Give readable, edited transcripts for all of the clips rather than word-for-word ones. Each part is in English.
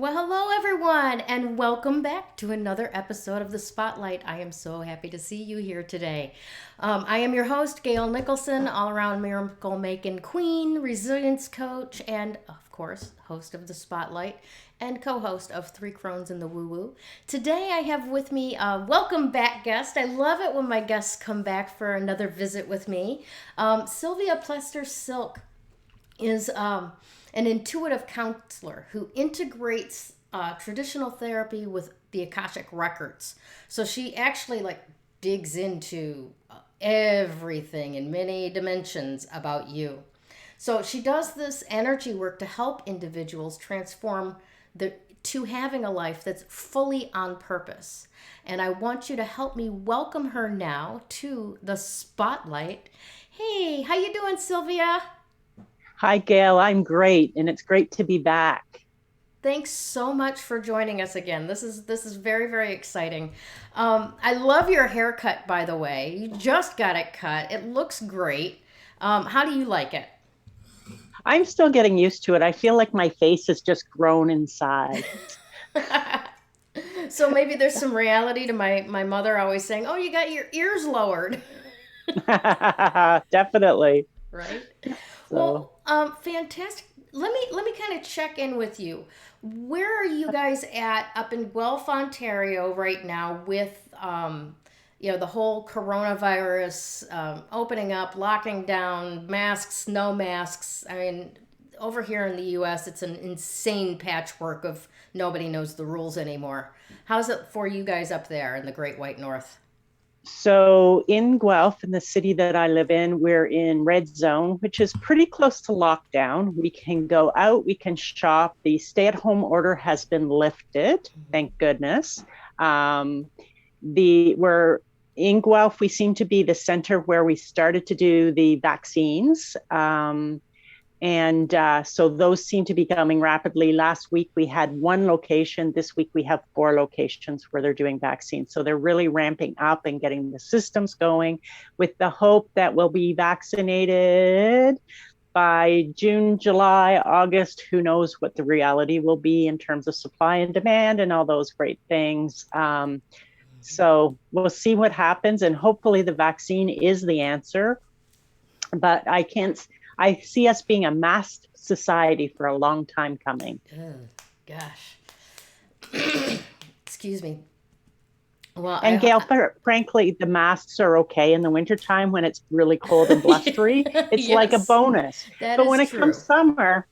Well, hello everyone, and welcome back to another episode of the Spotlight. I am so happy to see you here today. I am your host, Gayle Nicholson, all around miracle making queen, resilience coach, and of course, host of the Spotlight and co host of Three Crones in the Woo Woo. Today, I have with me a welcome back guest. I love it when my guests come back for another visit with me. Sylvia Plester-Silk is an intuitive counselor who integrates traditional therapy with the Akashic records. So she actually digs into everything in many dimensions about you. So she does this energy work to help individuals transform to having a life that's fully on purpose. And I want you to help me welcome her now to the Spotlight. Hey, how you doing, Sylvia? Hi, Gail. I'm great, and it's great to be back. Thanks so much for joining us again. This is very, very exciting. I love your haircut, by the way. You just got it cut. It looks great. How do you like it? I'm still getting used to it. I feel like my face has just grown in size. So maybe there's some reality to my mother always saying, "Oh, you got your ears lowered." Definitely. Right? So, Well, fantastic. Let me kind of check in with you. Where are you guys at up in Guelph, Ontario, right now with the whole coronavirus opening up, locking down, masks, no masks? I mean, over here in the U.S., it's an insane patchwork of nobody knows the rules anymore. How's it for you guys up there in the Great White North? so, in Guelph, in the city that I live in, we're in red zone, which is pretty close to lockdown. We can go out, we can shop. The stay-at-home order has been lifted, thank goodness. Um, we're in Guelph. We seem to be the center where we started to do the vaccines. And so those seem to be coming rapidly. Last week we had one location. This week we have 4 locations where they're doing vaccines. So they're really ramping up and getting the systems going with the hope that we'll be vaccinated by June, July, August. Who knows what the reality will be in terms of supply and demand and all those great things. So we'll see what happens. And hopefully the vaccine is the answer. But I see us being a masked society for a long time coming. Oh, gosh. Excuse me. Well, And Gail, frankly, the masks are okay in the wintertime when it's really cold and blustery. It's like a yes, bonus. that But is when it true. comes summer,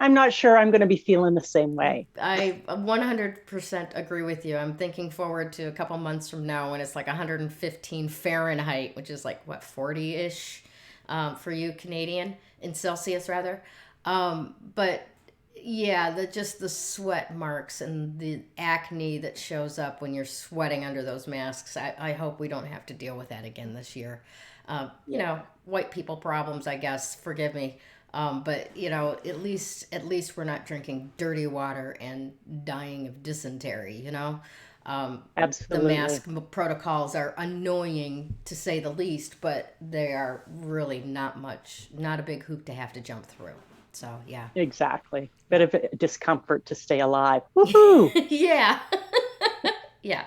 I'm not sure I'm going to be feeling the same way. I 100% agree with you. I'm thinking forward to a couple months from now when it's like 115 Fahrenheit, which is like what, 40-ish for you Canadian in Celsius rather. But yeah, just the sweat marks and the acne that shows up when you're sweating under those masks. I hope we don't have to deal with that again this year. White people problems, I guess. Forgive me. But at least we're not drinking dirty water and dying of dysentery. The Absolutely. mask protocols are annoying to say the least, but they are really not a big hoop to have to jump through. So yeah, Exactly. Bit yeah, of a discomfort to stay alive. Woohoo! yeah. Yeah,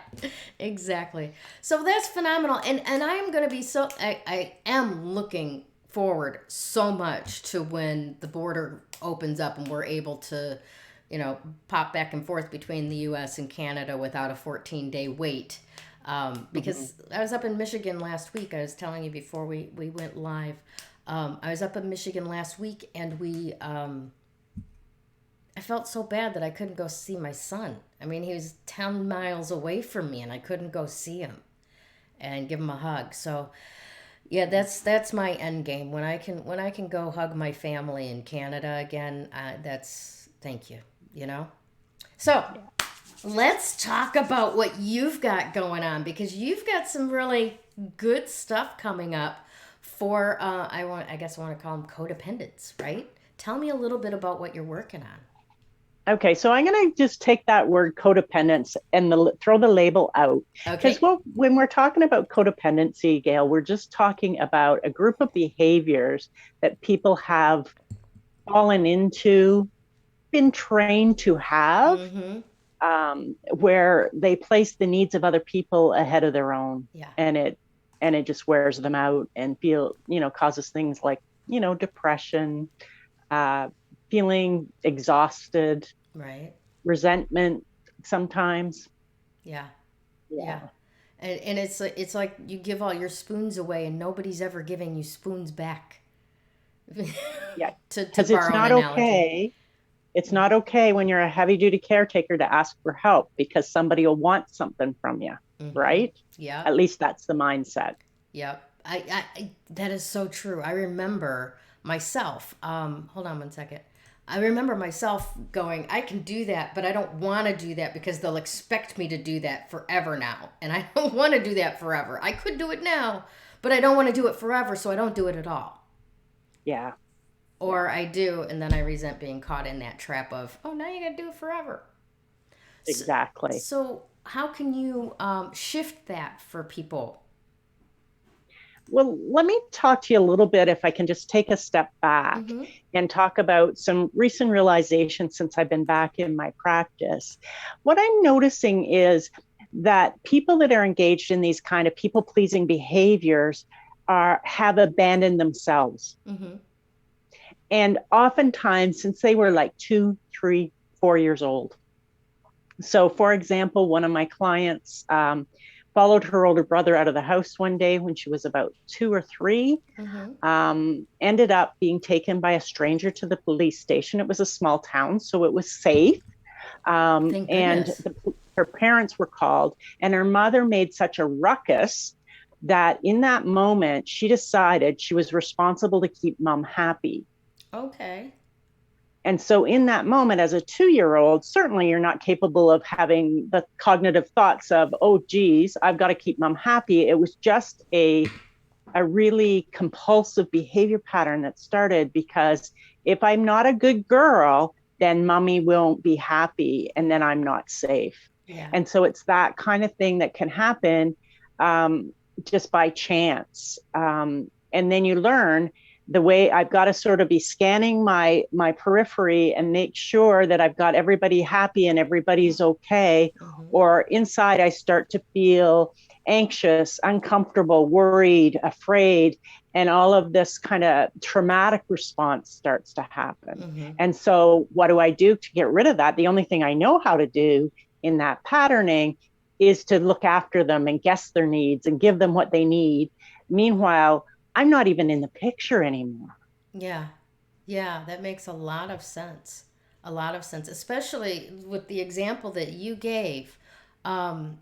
exactly. So that's phenomenal. And I am going to be I am looking forward so much to when the border opens up and we're able to, pop back and forth between the US and Canada without a 14-day wait. Mhm. Because I was up in Michigan last week. I was telling you before we went live. I was up in Michigan last week and I felt so bad that I couldn't go see my son. I mean, he was 10 miles away from me and I couldn't go see him and give him a hug. So, yeah, that's my end game. When I can go hug my family in Canada again, that's thank you, you know? So, Yeah. let's talk about what you've got going on because you've got some really good stuff coming up for I guess I want to call them codependents, right? Tell me a little bit about what you're working on. Okay, so I'm going to just take that word codependence and throw the label out. Because Okay. when we're talking about codependency, Gail, we're just talking about a group of behaviors that people have fallen into been trained to have, Mm-hmm. where they place the needs of other people ahead of their own, Yeah. and it just wears them out and causes things like depression, uh, feeling exhausted, Right. resentment sometimes. Yeah. Yeah. Yeah. And it's like you give all your spoons away and nobody's ever giving you spoons back. Yeah. to Because it's borrow an not analogy. okay. It's not okay when you're a heavy duty caretaker to ask for help because somebody will want something from you, Mm-hmm. right? Yep. At least that's the mindset. Yep. That is so true. I remember myself. Hold on one second. I remember myself going, I can do that, but I don't want to do that because they'll expect me to do that forever now. And I don't want to do that forever. I could do it now, but I don't want to do it forever, so I don't do it at all. Yeah. Yeah. Or I do, and then I resent being caught in that trap of, oh, now you got to do it forever. So, Exactly. so how can you shift that for people? Well, let me talk to you a little bit, if I can just take a step back Mm-hmm. and talk about some recent realizations since I've been back in my practice. What I'm noticing is that people that are engaged in these kind of people pleasing behaviors have abandoned themselves. Mm-hmm. And oftentimes, since they were like 2, 3, 4 years old. So, for example, one of my clients followed her older brother out of the house one day when she was about 2 or 3. Mm-hmm. Ended up being taken by a stranger to the police station. It was a small town, so it was safe. Thank And goodness. her parents were called, and her mother made such a ruckus that in that moment, she decided she was responsible to keep mom happy. Okay. And so, in that moment, as a 2-year-old, certainly you're not capable of having the cognitive thoughts of, oh, geez, I've got to keep mom happy. It was just a really compulsive behavior pattern that started because if I'm not a good girl, then mommy won't be happy and then I'm not safe. Yeah. And so, it's that kind of thing that can happen just by chance. And then you learn the way I've got to sort of be scanning my periphery and make sure that I've got everybody happy and everybody's okay. Mm-hmm. Or inside, I start to feel anxious, uncomfortable, worried, afraid, and all of this kind of traumatic response starts to happen. Mm-hmm. And so, what do I do to get rid of that? The only thing I know how to do in that patterning is to look after them and guess their needs and give them what they need. Meanwhile, I'm not even in the picture anymore. Yeah. Yeah, that makes a lot of sense. A lot of sense, especially with the example that you gave um,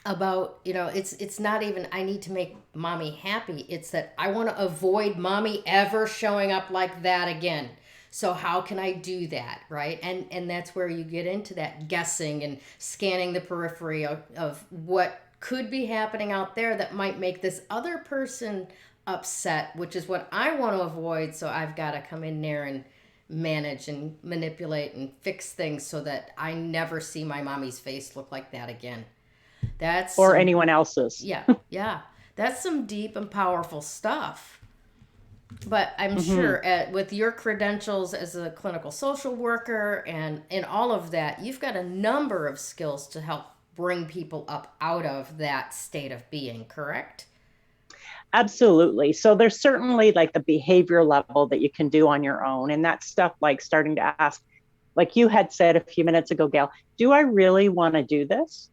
about, it's not even I need to make mommy happy. It's that I want to avoid mommy ever showing up like that again. So how can I do that, right? And that's where you get into that guessing and scanning the periphery of what could be happening out there that might make this other person upset, which is what I want to avoid. So I've got to come in there and manage and manipulate and fix things so that I never see my mommy's face look like that again. That's Or some, anyone else's. yeah, yeah. That's some deep and powerful stuff. But I'm Mm-hmm. sure with your credentials as a clinical social worker and all of that, you've got a number of skills to help bring people up out of that state of being, correct? Absolutely. So there's certainly like the behavior level that you can do on your own. And that stuff like starting to ask, like you had said a few minutes ago, Gail, do I really want to do this?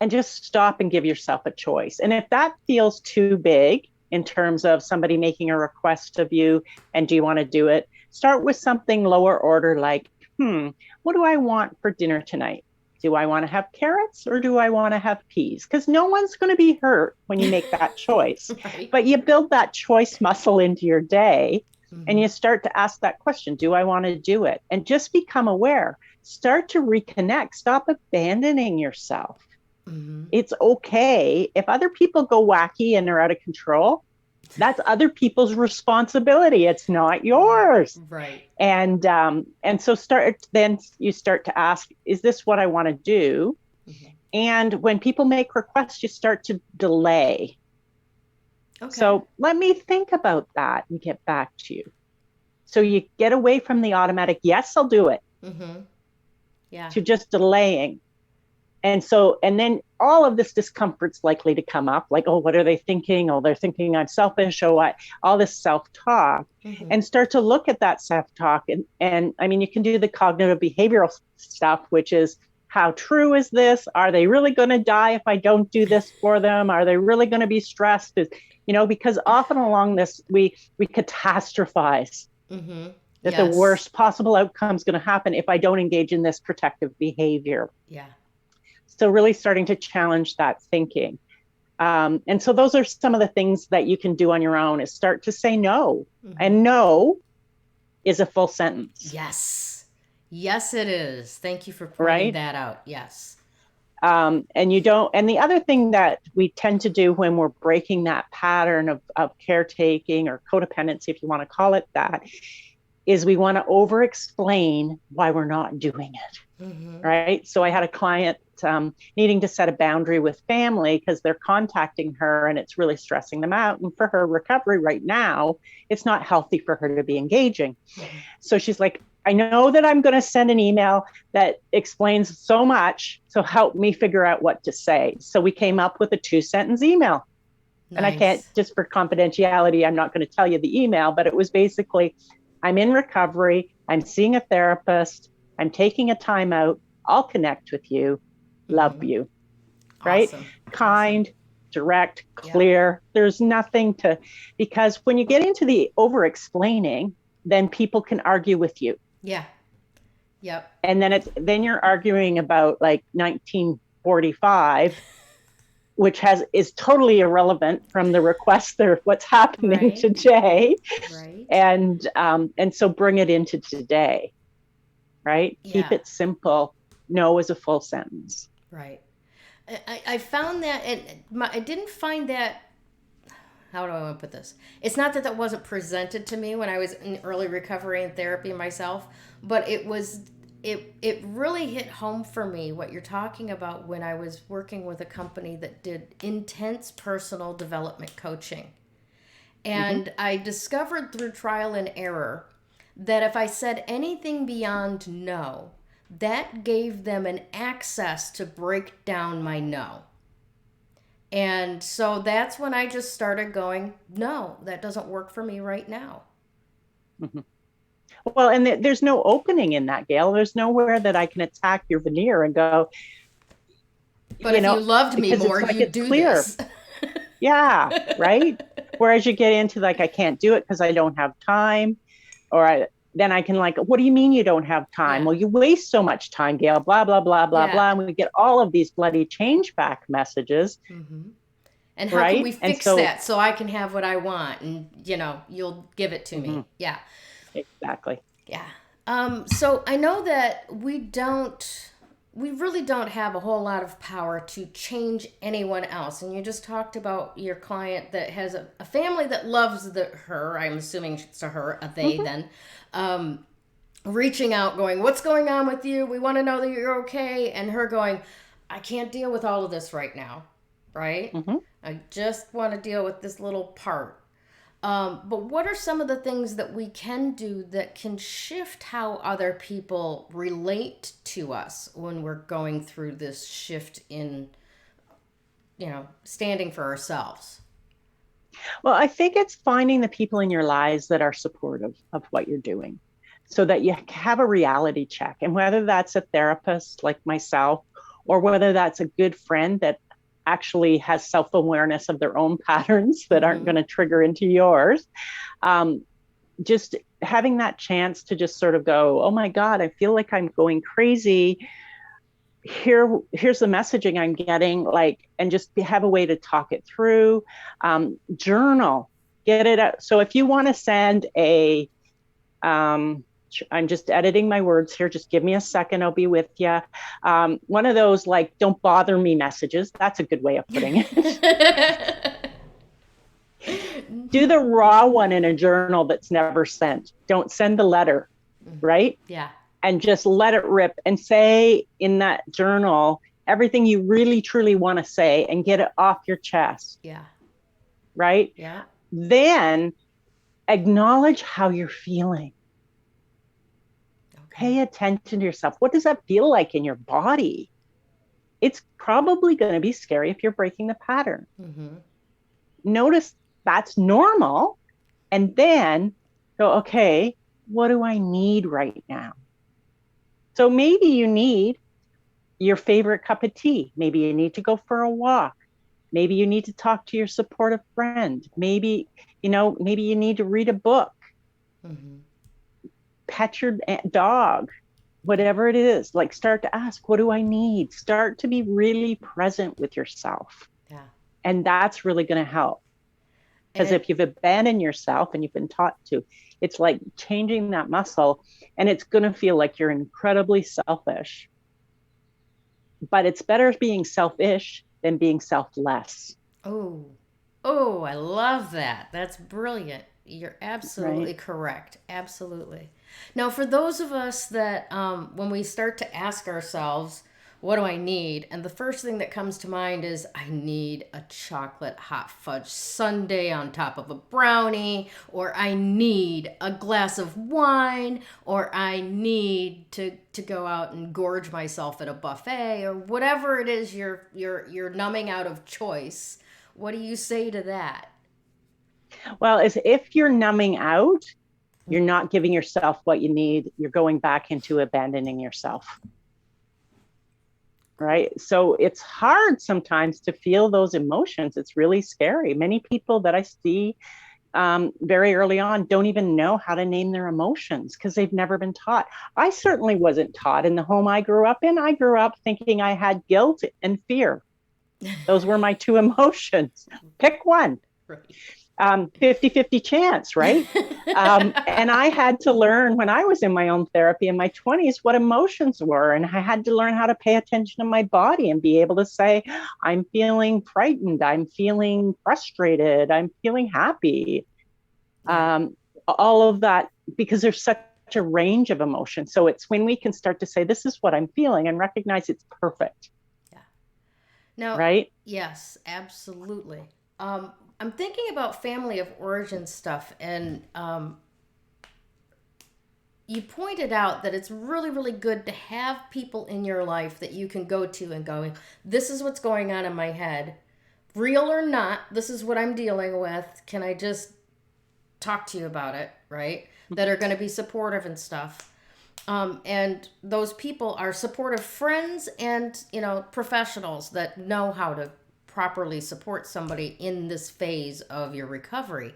And just stop and give yourself a choice. And if that feels too big in terms of somebody making a request of you and do you want to do it, start with something lower order like, what do I want for dinner tonight? Do I want to have carrots or do I want to have peas? Because no one's going to be hurt when you make that choice. Right. But you build that choice muscle into your day and Mm-hmm. you start to ask that question, do I want to do it? And just become aware. Start to reconnect. Stop abandoning yourself. Mm-hmm. It's okay if other people go wacky and they're out of control. That's other people's responsibility. It's not yours. Right. And so you start to ask, is this what I want to do? Mm-hmm. And when people make requests, you start to delay. Okay. So let me think about that and get back to you. So you get away from the automatic, yes, I'll do it. Mm-hmm. Yeah. to just delaying. And then all of this discomfort's likely to come up, like, oh, what are they thinking? Oh, they're thinking I'm selfish. Oh, all this self-talk, Mm-hmm. and start to look at that self-talk. And I mean, you can do the cognitive behavioral stuff, which is, how true is this? Are they really going to die if I don't do this for them? Are they really going to be stressed? Because often along this, we catastrophize Mm-hmm. that the Yes. worst possible outcome is going to happen if I don't engage in this protective behavior. Yeah. So really starting to challenge that thinking. And so those are some of the things that you can do on your own, is start to say no. Mm-hmm. And no is a full sentence. Yes. Yes, it is. Thank you for pointing Right. that out. Yes. And you don't, and the other thing that we tend to do when we're breaking that pattern of caretaking or codependency, if you want to call it that, is we want to over explain why we're not doing it. Mm-hmm. Right. So I had a client needing to set a boundary with family because they're contacting her and it's really stressing them out. And for her recovery right now, it's not healthy for her to be engaging. Mm-hmm. So she's like, I know that I'm going to send an email that explains so much. So help me figure out what to say. So we came up with a 2-sentence email. Nice. And I can't, just for confidentiality, I'm not going to tell you the email, but it was basically, I'm in recovery. I'm seeing a therapist. I'm taking a time out. I'll connect with you. Love Mm-hmm. you. Right? Awesome. Kind, awesome. direct, clear. Yeah. There's nothing to, because when you get into the over explaining, then people can argue with you. Yeah. Yep. And then you're arguing about like 1945, which is totally irrelevant from the request there, what's happening today. Right. And so bring it into today. Right? Yeah. Keep it simple. No is a full sentence. Right. I found that, and I didn't find that, how do I want to put this? It's not that wasn't presented to me when I was in early recovery and therapy myself, but it really hit home for me what you're talking about when I was working with a company that did intense personal development coaching. And mm-hmm. I discovered through trial and error that if I said anything beyond no, that gave them an access to break down my no. And so that's when I just started going, no, that doesn't work for me right now. Mm-hmm. Well, and there's no opening in that, Gayle. There's nowhere that I can attack your veneer and go, but if you loved me more, you'd do this. Yeah, right? Whereas you get into like, I can't do it because I don't have time, or then I can like, what do you mean you don't have time? Yeah. Well, you waste so much time, Gayle, blah, blah, blah, blah, blah. And we get all of these bloody change back messages. Mm-hmm. And how can we fix that so I can have what I want? And, you'll give it to mm-hmm. me. Yeah. Exactly. Yeah. So I know that we really don't have a whole lot of power to change anyone else. And you just talked about your client that has a family that loves her, I'm assuming it's a her, a they mm-hmm. then, reaching out going, what's going on with you? We want to know that you're okay. And her going, I can't deal with all of this right now. Right? Mm-hmm. I just want to deal with this little part. But what are some of the things that we can do that can shift how other people relate to us when we're going through this shift in, standing for ourselves? Well, I think it's finding the people in your lives that are supportive of what you're doing so that you have a reality check. And whether that's a therapist like myself, or whether that's a good friend that actually has self-awareness of their own patterns that aren't mm-hmm. going to trigger into yours. Just having that chance to just sort of go, oh my God, I feel like I'm going crazy. Here's the messaging I'm getting, and just have a way to talk it through. Journal, get it out. So if you want to send I'm just editing my words here. Just give me a second. I'll be with you. One of those don't bother me messages. That's a good way of putting it. Do the raw one in a journal that's never sent. Don't send the letter, right? Yeah. And just let it rip and say in that journal everything you really, truly want to say and get it off your chest. Yeah. Right? Yeah. Then acknowledge how you're feeling. Okay. Pay attention to yourself. What does that feel like in your body? It's probably going to be scary if you're breaking the pattern. Mm-hmm. Notice that's normal. And then go, okay, what do I need right now? So maybe you need your favorite cup of tea. Maybe you need to go for a walk. Maybe you need to talk to your supportive friend. Maybe you need to read a book, Mm-hmm. pet your dog, whatever it is. Like, start to ask, what do I need? Start to be really present with yourself. Yeah. And that's really going to help. Because And if you've abandoned yourself and you've been taught to, it's like changing that muscle, and it's going to feel like you're incredibly selfish. But it's better being selfish than being selfless, oh, oh, I love that. That's brilliant. You're right? absolutely correct. Absolutely. Now, for those of us that, when we start to ask ourselves, what do I need? And the first thing that comes to mind is I need a chocolate hot fudge sundae on top of a brownie, or I need a glass of wine, or I need to go out and gorge myself at a buffet, or whatever it is you're numbing out of choice. What do you say to that? Well, as if you're numbing out, you're not giving yourself what you need. You're going back into abandoning yourself, right? So it's hard sometimes to feel those emotions. It's really scary. Many people that I see very early on don't even know how to name their emotions because they've never been taught. I certainly wasn't taught in the home I grew up in. I grew up thinking I had guilt and fear. Those were my two emotions. Pick one. Right. 50-50 chance, right? And I had to learn when I was in my own therapy in my 20s what emotions were. And I had to learn how to pay attention to my body and be able to say, I'm feeling frightened, I'm feeling frustrated, I'm feeling happy. Yeah. All of that, because there's such a range of emotions. So it's when we can start to say, this is what I'm feeling, and recognize it's perfect, Yeah. Now, right? yes, absolutely. I'm thinking about family of origin stuff, and you pointed out that it's really, really good to have people in your life that you can go to and go, this is what's going on in my head. Real or not, this is what I'm dealing with. Can I just talk to you about it, right? That are going to be supportive and stuff. And those people are supportive friends and, professionals that know how to properly support somebody in this phase of your recovery.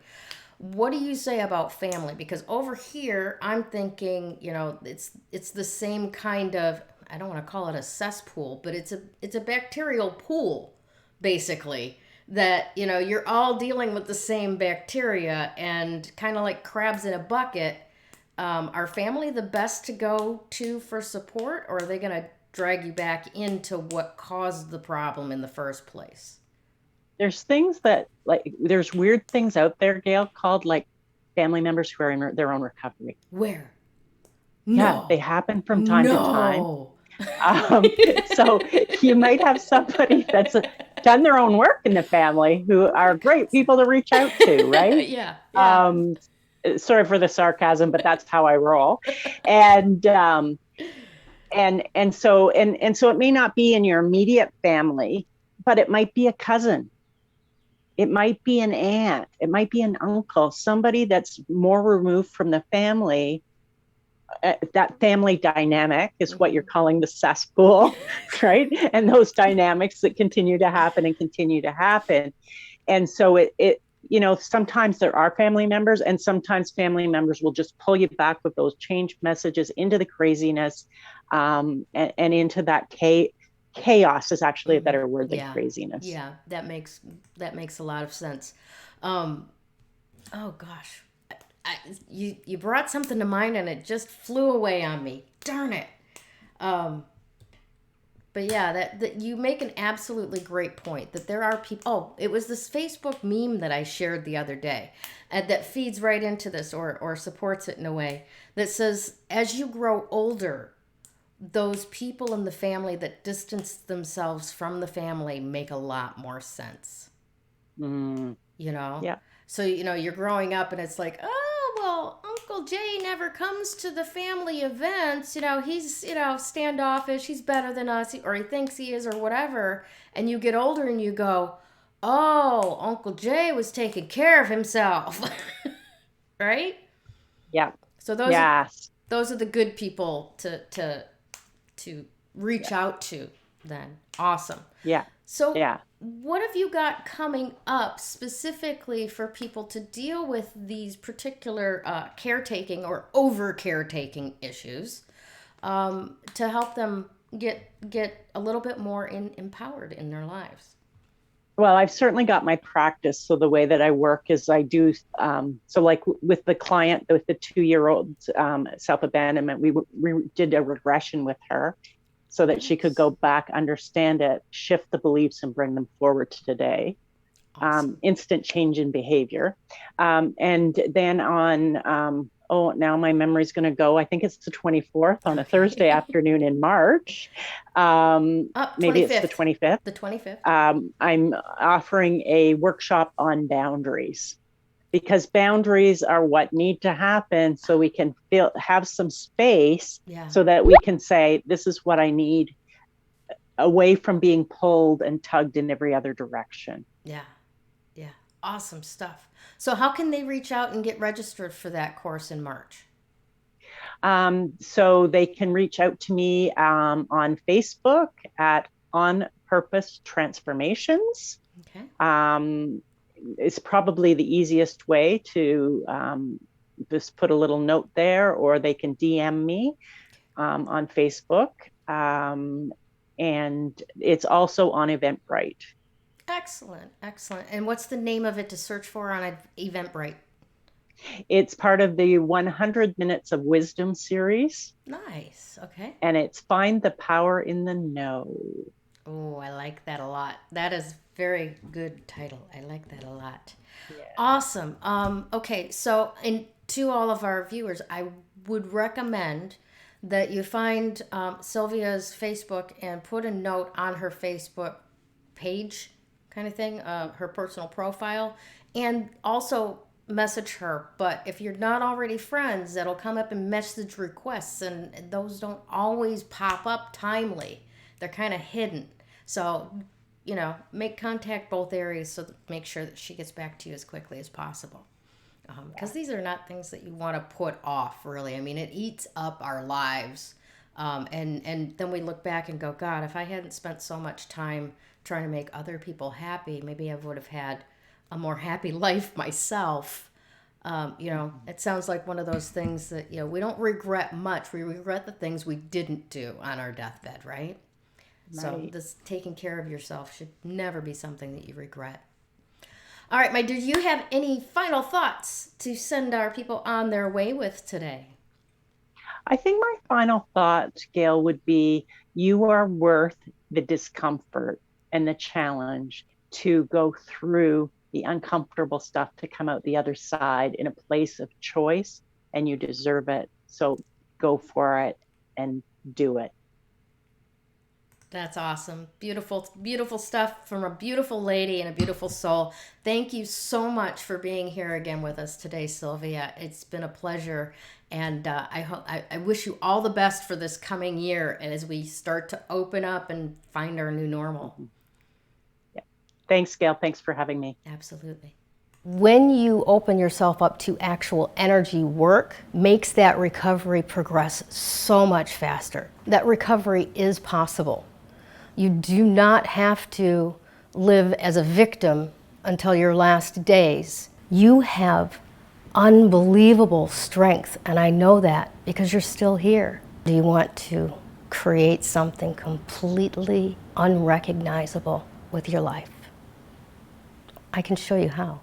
What do you say about family? Because over here, I'm thinking, it's the same kind of, I don't want to call it a cesspool, but it's a bacterial pool, basically, that, you're all dealing with the same bacteria, and kind of like crabs in a bucket. Are family the best to go to for support, or are they going to drag you back into what caused the problem in the first place? There's things that, like, there's weird things out there, Gayle, called like family members who are in their own recovery. Where? Yeah, they No. happen from time to time. No. Um, so you might have somebody that's done their own work in the family who Oh my are great God. people to reach out to, right? Yeah, yeah. Um, Sorry for the sarcasm, but that's how I roll. And and so it may not be in your immediate family, but it might be a cousin, it might be an aunt, it might be an uncle, somebody that's more removed from the family. That family dynamic is what you're Mhm. calling the cesspool, right? And those dynamics that continue to happen and continue to happen. And so sometimes there are family members, and sometimes family members will just pull you back with those change messages into the craziness, and into that chaos is actually a Mhm. better word than Yeah. craziness. Yeah, that makes a lot of sense. Um, oh gosh. You brought something to mind and it just flew away on me. Darn it. Um, but yeah, that you make an absolutely great point that there are people. Oh, it was this Facebook meme that I shared the other day, that feeds right into this, or supports it in a way, that says as you grow older, those people in the family that distance themselves from the family make a lot more sense, Mm, you know? yeah. So, you're growing up and it's like, oh, well, Uncle Jay never comes to the family events. He's, standoffish. He's better than us, or he thinks he is, or whatever. And you get older and you go, oh, Uncle Jay was taking care of himself. Right? Yeah. So those are the good people to reach out to then. Awesome. Yeah. So Yeah. what have you got coming up specifically for people to deal with these particular caretaking or over caretaking issues, to help them get a little bit more empowered in their lives? Well, I've certainly got my practice. So the way that I work is I do, so like with the client, with the 2-year-old self-abandonment, we did a regression with her so that she could go back, understand it, shift the beliefs, and bring them forward to today. Awesome. Instant change in behavior. And then on, now my memory's going to go. I think it's the 24th on a Thursday afternoon in March. Maybe it's the 25th. The 25th. I'm offering a workshop on boundaries, because boundaries are what need to happen so we can have some space, so that we can say, this is what I need, away from being pulled and tugged in every other direction. Yeah. Awesome stuff. So how can they reach out and get registered for that course in March? So they can reach out to me on Facebook at OnPurposeTransformations. Okay. It's probably the easiest way to just put a little note there, or they can DM me on Facebook. And it's also on Eventbrite. Excellent. And what's the name of it to search for on Eventbrite? It's part of the 100 Minutes of Wisdom series. Nice. Okay. And it's Find the Power in the No. Oh, I like that a lot. That is very good title. I like that a lot. Yeah. Awesome. Okay, so to all of our viewers, I would recommend that you find Sylvia's Facebook and put a note on her Facebook page, kind of thing, her personal profile, and also message her. But if you're not already friends, that'll come up in message requests, and those don't always pop up timely. They're kind of hidden. So, make contact both areas, so make sure that she gets back to you as quickly as possible. Because these are not things that you want to put off, really. I mean, it eats up our lives. And then we look back and go, God, if I hadn't spent so much time trying to make other people happy, maybe I would have had a more happy life myself. It sounds like one of those things that, we don't regret much. We regret the things we didn't do on our deathbed, right? So this taking care of yourself should never be something that you regret. All right, my dear, do you have any final thoughts to send our people on their way with today? I think my final thought, Gayle, would be you are worth the discomfort and the challenge to go through the uncomfortable stuff to come out the other side in a place of choice, and you deserve it. So go for it and do it. That's awesome. Beautiful, beautiful stuff from a beautiful lady and a beautiful soul. Thank you so much for being here again with us today, Sylvia. It's been a pleasure. And I wish you all the best for this coming year as we start to open up and find our new normal. Yeah. Thanks, Gayle. Thanks for having me. Absolutely. When you open yourself up to actual energy work, makes that recovery progress so much faster. That recovery is possible. You do not have to live as a victim until your last days. You have unbelievable strength, and I know that because you're still here. Do you want to create something completely unrecognizable with your life? I can show you how.